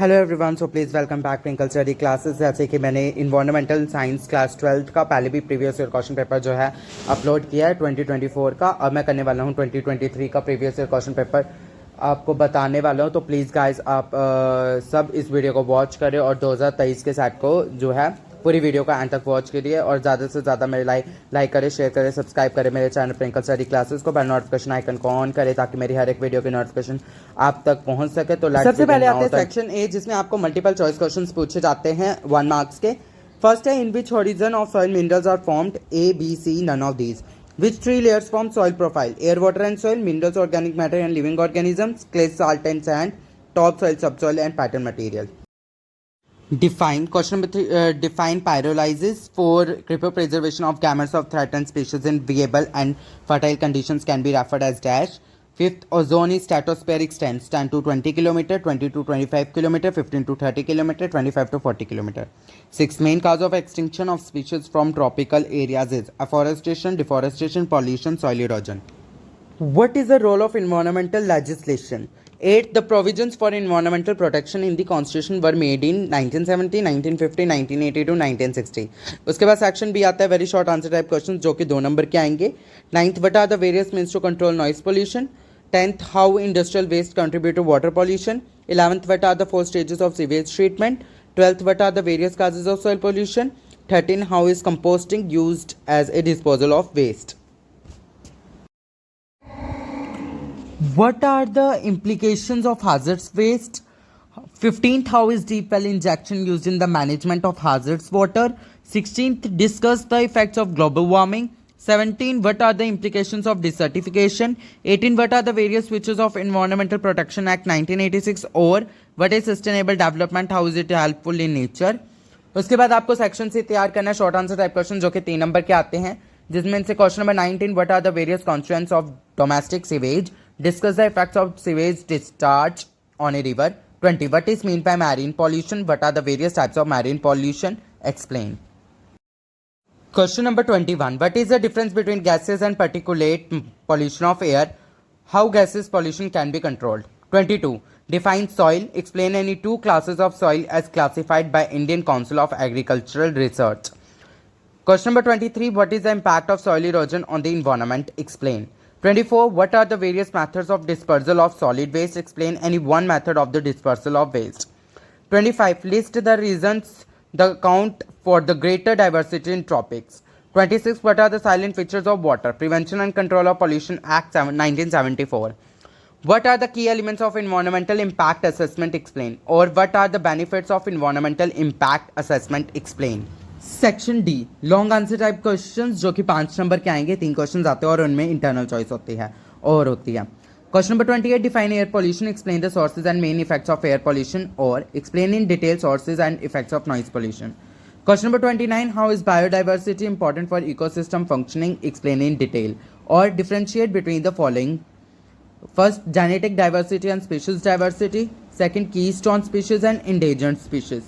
Hello everyone, so please welcome back twinkle study classes. जैसे कि मैंने इन्वायरमेंटल साइंस क्लास 12 का पहले भी प्रीवियस ईयर क्वेश्चन पेपर जो है अपलोड किया है 2024 का। अब मैं करने वाला हूँ 2023 का प्रीवियस ईयर क्वेश्चन पेपर आपको बताने वाला हूँ। तो प्लीज़ गाइस आप सब इस वीडियो को वॉच करें और 2023 के सेट को जो है पूरी वीडियो का एंड तक वॉच करिए और ज़्यादा से ज़्यादा मेरे लाइक करें, शेयर करें, सब्सक्राइब करें मेरे चैनल ट्विंकल स्टडी क्लासेस को। बेल नोटिफिकेशन आइकन को ऑन करें ताकि मेरी हर एक वीडियो की नोटिफिकेशन आप तक पहुंच सके। तो सबसे पहले आते हैं सेक्शन ए, जिसमें आपको मल्टीपल चॉइस क्वेश्चंस पूछे जाते हैं 1 मार्क्स के। फर्स्ट है, in which horizon of soil minerals are formed, A B C none of these. Which three layers form soil profile? Air, water and soil, minerals, organic matter and living organisms, clay, salt and sand, topsoil, subsoil and pattern material. Define question number 3. Define pyrolysis for cryopreservation of gametes of threatened species in viable and fertile conditions can be referred as dash. Fifth, ozone is stratospheric extends 10 to 20 km, 20 to 25 km, 15 to 30 km, 25 to 40 km. Sixth, main cause of extinction of species from tropical areas is afforestation, deforestation, pollution, soil erosion. What is the role of environmental legislation? 8. The provisions for environmental protection in the constitution were made in 1970, 1950, 1982, 1960. उसके बाद section भी आता है very short answer type question जो कि 2 number के आएंगे। 9th, what are the various means to control noise pollution? 10th, how industrial waste contribute to water pollution? 11th, what are the 4 stages of sewage treatment? 12th, what are the various causes of soil pollution? 13, how is composting used as a disposal of waste? What are the implications of hazardous waste? 15th, how is deep well injection used in the management of hazardous water? 16th, discuss the effects of global warming. 17, what are the implications of desertification? 18, what are the various features of Environmental Protection Act 1986 और what is sustainable development, how is it helpful in nature? उसके बाद आपको section से तैयार करना है short answer type question जो कि 3 नंबर के आते हैं, जिसमें से question number 19, what are the various constituents of domestic sewage? Discuss the effects of sewage discharge on a river. 20, what is meant by marine pollution? What are the various types of marine pollution? Explain. Question number 21, what is the difference between gases and particulate pollution of air? How gases pollution can be controlled? 22, define soil. Explain any 2 classes of soil as classified by Indian Council of Agricultural Research. Question number 23, what is the impact of soil erosion on the environment? Explain. 24, what are the various methods of dispersal of solid waste? Explain any one method of the dispersal of waste. 25, list the reasons that account for the greater diversity in tropics. 26, what are the silent features of water? Prevention and Control of Pollution Act 1974. What are the key elements of environmental impact assessment? Explain. Or what are the benefits of environmental impact assessment? Explain. Section D, long answer type questions जो कि 5 number के आएंगे। 3 questions आते हैं और उनमें internal choice होती है और होती है। Question number 28, define air pollution. Explain the sources and main effects of air pollution और explain in detail sources and effects of noise pollution. Question number 29, how is biodiversity important for ecosystem functioning? Explain in detail और differentiate between the following. First, genetic diversity and species diversity. Second, keystone species and endangered species.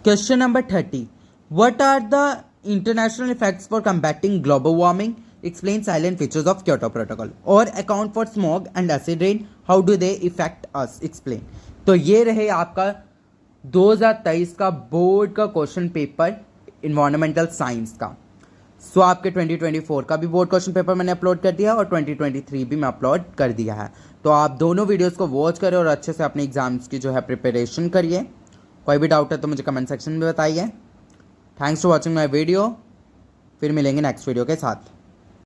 Question number 30, what are the international effects for combating global warming? Explain silent features of Kyoto Protocol or account for smog and acid rain. How do they affect us? Explain. तो ये रहे आपका 2023 का board का question paper environmental science का। सो आपके 2024 का भी बोर्ड क्वेश्चन पेपर मैंने अपलोड कर दिया और 2023 भी मैं अपलोड कर दिया है। तो आप दोनों वीडियोस को वॉच करें और अच्छे से अपने एग्जाम्स की जो है प्रिपरेशन करिए। कोई भी डाउट है तो मुझे कमेंट सेक्शन में बताइए। Thanks for watching my video. फिर मिलेंगे नेक्स्ट वीडियो के साथ।